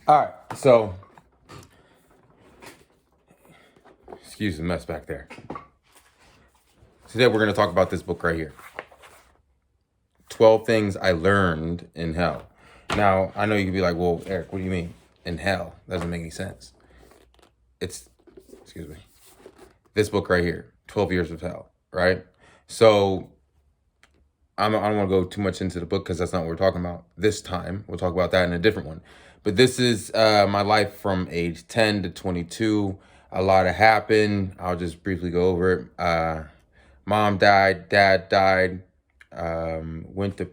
All right, so excuse the mess back there. Today we're going to talk about this book right here, 12 Things I Learned in Hell. Now, I know you could be like, well, Eric, what do you mean? In hell? Doesn't make any sense. It's, excuse me, this book right here, 12 Years of Hell, right? So I don't want to go too much into the book because that's not what we're talking about this time. We'll talk about that in a different one. But this is my life from age 10 to 22. A lot happened. I'll just briefly go over it. Mom died, dad died, went to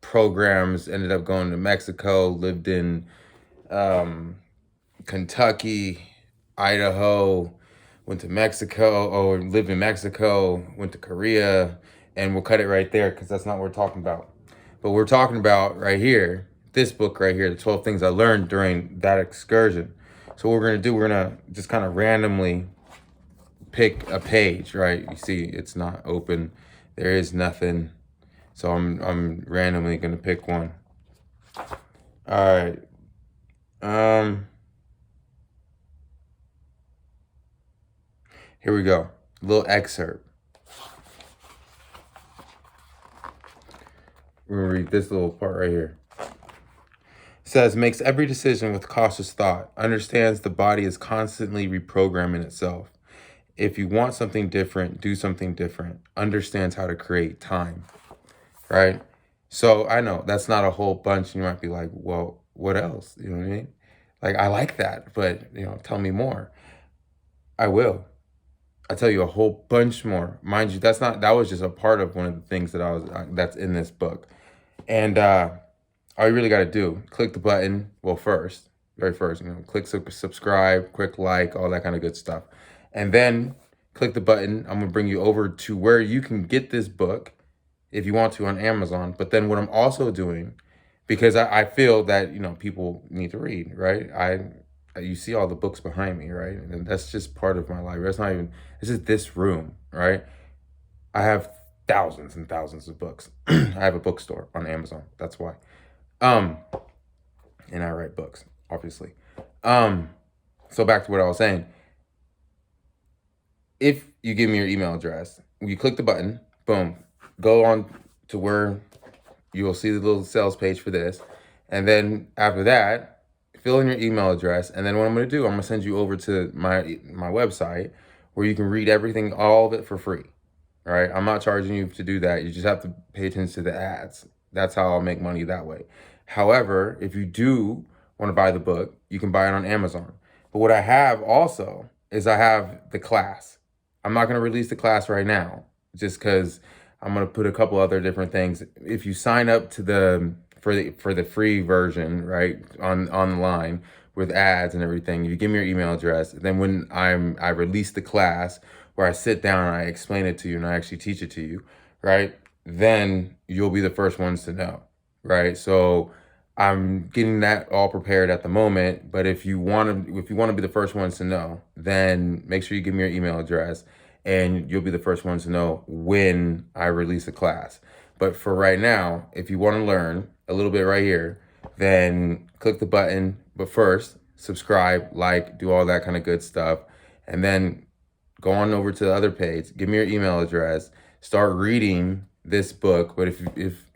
programs, ended up going to Mexico, lived in Kentucky, Idaho, went to Mexico, or lived in Mexico, went to Korea, and we'll cut it right there because that's not what we're talking about. But we're talking about right here, this book right here, the 12 things I learned during that excursion. So what we're going to do, we're going to just kind of randomly pick a page, right? You see, it's not open. There is nothing. So I'm randomly going to pick one. All right. Here we go. A little excerpt. We're going to read this little part right here. It says, makes every decision with cautious thought, understands the body is constantly reprogramming itself. If you want something different, do something different. Understands how to create time, right? So I know that's not a whole bunch. You might be like, well, what else? You know what I mean? Like, I like that, but, tell me more. I will. I tell you a whole bunch more. Mind you, that was just a part of one of the things that's in this book. And all you really got to do, click the button. Well, very first, click subscribe, quick like, all that kind of good stuff. And then click the button. I'm going to bring you over to where you can get this book if you want to on Amazon. But then what I'm also doing, because I feel that, people need to read, right? You see all the books behind me, right? And that's just part of my library. This is this room, right? I have thousands and thousands of books. I have a bookstore on Amazon. That's why. And I write books, obviously. So back to what I was saying. If you give me your email address, you click the button, boom, go on to where you will see the little sales page for this. And then after that, fill in your email address. And then what I'm going to do, I'm going to send you over to my website where you can read everything, all of it for free. All right. I'm not charging you to do that. You just have to pay attention to the ads. That's how I'll make money that way. However, if you do want to buy the book, you can buy it on Amazon. But what I have also is I have the class. I'm not going to release the class right now just because I'm going to put a couple other different things. If you sign up to for the free version, right, on the line with ads and everything, if you give me your email address, then when I release the class where I sit down and I explain it to you and I actually teach it to you, right, then you'll be the first ones to know, right? So I'm getting that all prepared at the moment, but if you want to be the first ones to know, then make sure you give me your email address and you'll be the first ones to know when I release the class. But for right now, if you want to learn a little bit right here, then click the button, but first subscribe, like, do all that kind of good stuff, and then go on over to the other page, give me your email address, start reading this book. But if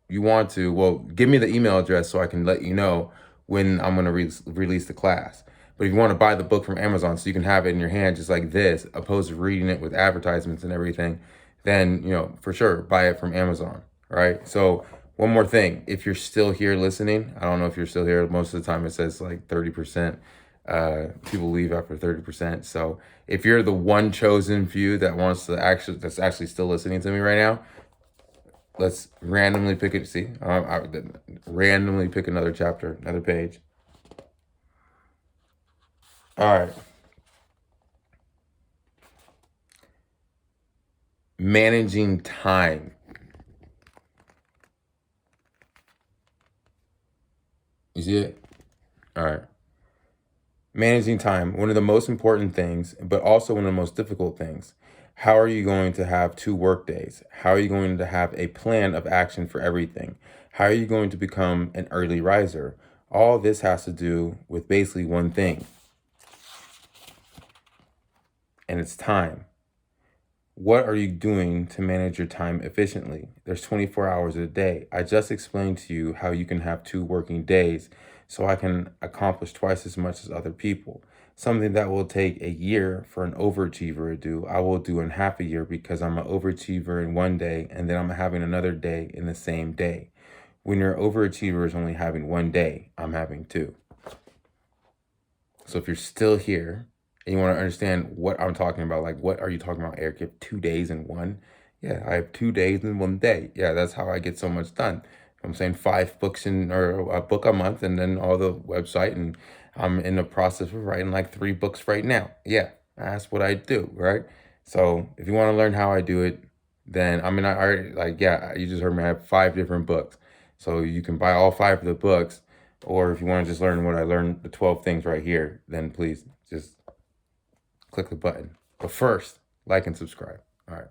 you want to, well, give me the email address so I can let you know when I'm going to release the class. But if you want to buy the book from Amazon so you can have it in your hand just like this, opposed to reading it with advertisements and everything, then, for sure, buy it from Amazon, right? So one more thing, if you're still here listening, I don't know if you're still here. Most of the time it says like 30%. People leave after 30%. So if you're the one chosen few that's actually still listening to me right now, let's randomly pick it. See, randomly pick another chapter, another page. All right. Managing time. You see it? All right. Managing time, one of the most important things, but also one of the most difficult things. How are you going to have 2 work days? How are you going to have a plan of action for everything? How are you going to become an early riser? All this has to do with basically one thing, and it's time. What are you doing to manage your time efficiently? There's 24 hours a day. I just explained to you how you can have 2 working days so I can accomplish twice as much as other people. Something that will take a year for an overachiever to do, I will do in half a year because I'm an overachiever in one day and then I'm having another day in the same day. When your overachiever is only having one day, I'm having 2. So if you're still here and you want to understand what I'm talking about, like, what are you talking about, Eric? You have 2 days in one? Yeah, I have 2 days in one day. Yeah, that's how I get so much done. I'm saying 5 books or a book a month, and then all the website, and I'm in the process of writing like 3 books right now. Yeah, that's what I do, right? So if you want to learn how I do it, then I mean, I already, like, yeah, you just heard me. I have 5 different books, so you can buy all 5 of the books. Or if you want to just learn what I learned, the 12 things right here, then please just click the button. But first, like and subscribe. All right.